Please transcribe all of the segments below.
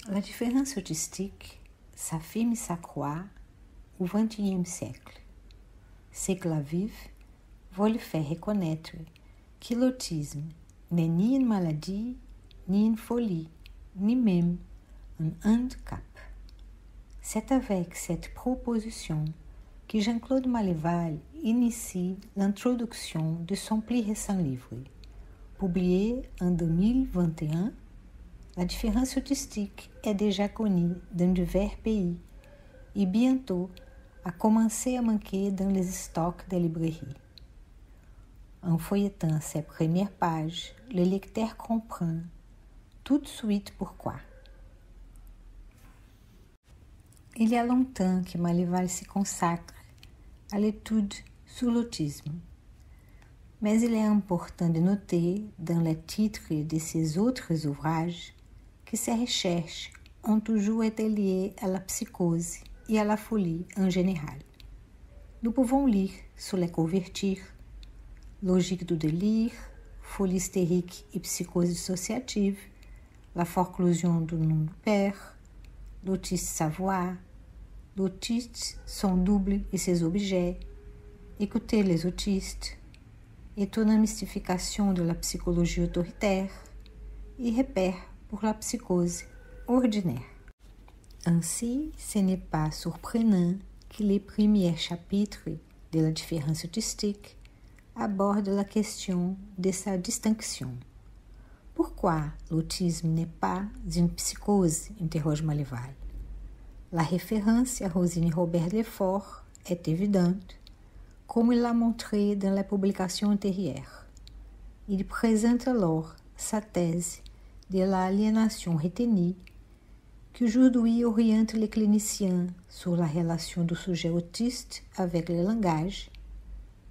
La différence autistique s'affirme et s'accroît au XXIe siècle. Ce que la vive veut lui faire reconnaître que l'autisme n'est ni une maladie, ni une folie, ni même un handicap. C'est avec cette proposition que Jean-Claude Maleval initie l'introduction de son plus récent livre. Publié en 2021, la différence autistique est déjà connue dans divers pays et bientôt a commencé à manquer dans les stocks des librairies. En feuilletant ses premières pages, le lecteur comprend tout de suite pourquoi. Il y a longtemps que Maleval se consacre à l'étude sur l'autisme, mais il est important de noter dans les titres de ses autres ouvrages que ses recherches ont toujours été liées à la psychose et à la folie en général. Nous pouvons lire sur les couvertures Logique du délire, folie hystérique et psychose dissociative, la forclusion du nom du père, l'autiste savoir, l'autiste, son double et ses objets, écouter les autistes, étonnante mystification de la psychologie autoritaire et repères pour la psychose ordinaire. Ainsi, ce n'est pas surprenant que les premiers chapitres de la différence autistique abordent la question de sa distinction. Pourquoi l'autisme n'est pas une psychose? Interroge Maleval. La référence à Rosine Robert Lefort est évidente, comme il l'a montré dans la publication antérieure. Il présente alors sa thèse de l'aliénation retenue, qui aujourd'hui oriente les cliniciens sur la relation du sujet autiste avec le langage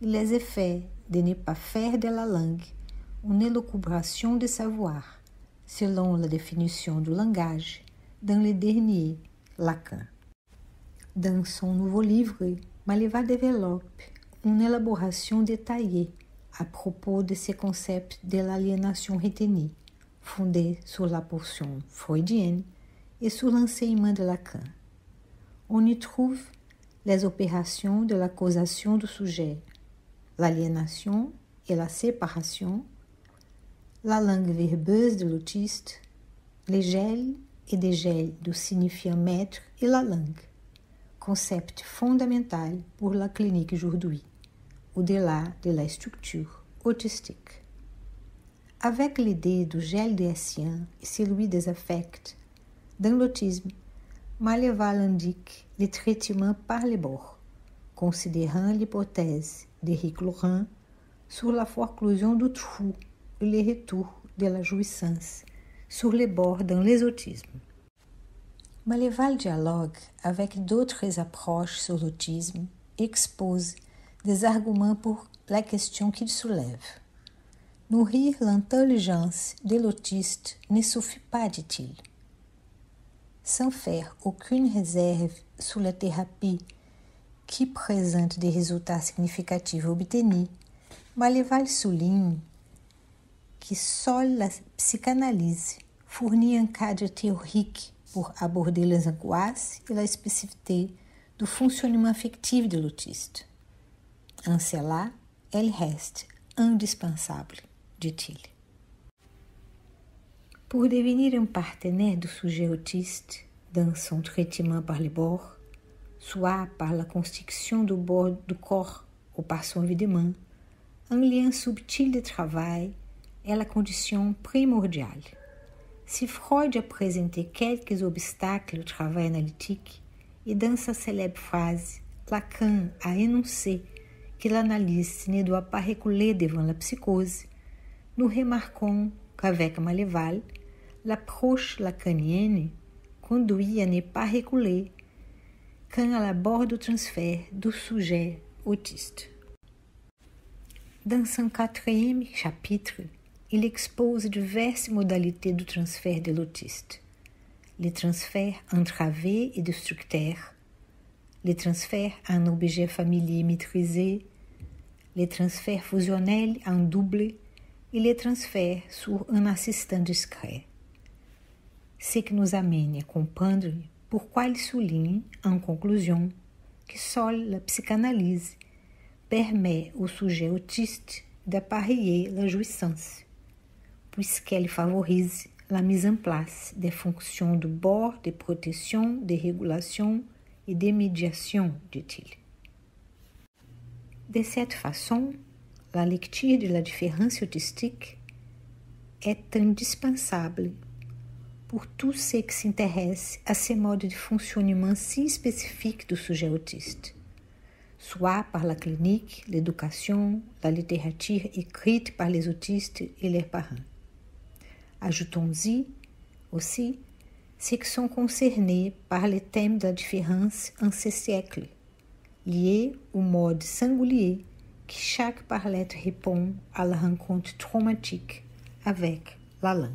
et les effets de ne pas faire de la langue une élucubration de savoir, selon la définition du langage dans le dernier Lacan. Dans son nouveau livre, Maleval développe une élaboration détaillée à propos de ce concept de l'aliénation retenue, fondé sur la portion freudienne et sur l'enseignement de Lacan. On y trouve les opérations de la causation du sujet, l'aliénation et la séparation, la langue verbeuse de l'autiste, les gels et dégels du signifiant maître et la langue, concept fondamental pour la clinique aujourd'hui, au-delà de la structure autistique. Avec l'idée du gel dessien et celui des affects, dans l'autisme, Maleval indique le traitement par les bords, considérant l'hypothèse d'Éric Laurent sur la forclusion du trou et le retour de la jouissance sur les bords dans les autismes. Maleval dialogue avec d'autres approches sur l'autisme et expose des arguments pour la question qu'il soulève. Nourrir l'intelligence de l'autiste ne suffit pas, dit-il. Sans faire aucune réserve sur la thérapie qui présente des résultats significatifs obtenus, Maleval souligne que seule la psychanalyse fournit un cadre théorique pour aborder les angoisses et la spécificité du fonctionnement affectif de l'autiste. En cela, elle reste indispensable, dit-il. Pour devenir un partenaire du sujet autiste dans son traitement par les bords, soit par la constriction du bord du corps ou par son videment, un lien subtil de travail est la condition primordiale. Si Freud a présenté quelques obstacles au travail analytique, et dans sa célèbre phrase, Lacan a énoncé que l'analyse ne doit pas reculer devant la psychose, nous remarquons qu'avec Maleval, l'approche lacanienne conduit à ne pas reculer quand elle aborde le transfert du sujet autiste. Dans son 4e chapitre, il expose diverses modalités du transfert de l'autiste. Le transfert entravé et destructeur, le transfert en objet familier maîtrisé, le transfert fusionnel en double et le transfert sur un assistant discret. ce qui nous amène à comprendre pourquoi il souligne, en conclusion, que seule la psychanalyse permet au sujet autiste d'appareiller la jouissance, puisqu'elle favorise la mise en place des fonctions de bord, de protection, de régulation et de médiation, dit-il. De cette façon, la lecture de la différence autistique est indispensable pour tous ceux qui s'intéressent à ces modes de fonctionnement si spécifiques du sujet autiste, soit par la clinique, l'éducation, la littérature écrite par les autistes et leurs parents. Ajoutons-y aussi ceux qui sont concernés par les thèmes de la différence en ce siècle, liés au mode singulier que chaque parlette répond à la rencontre traumatique avec la langue.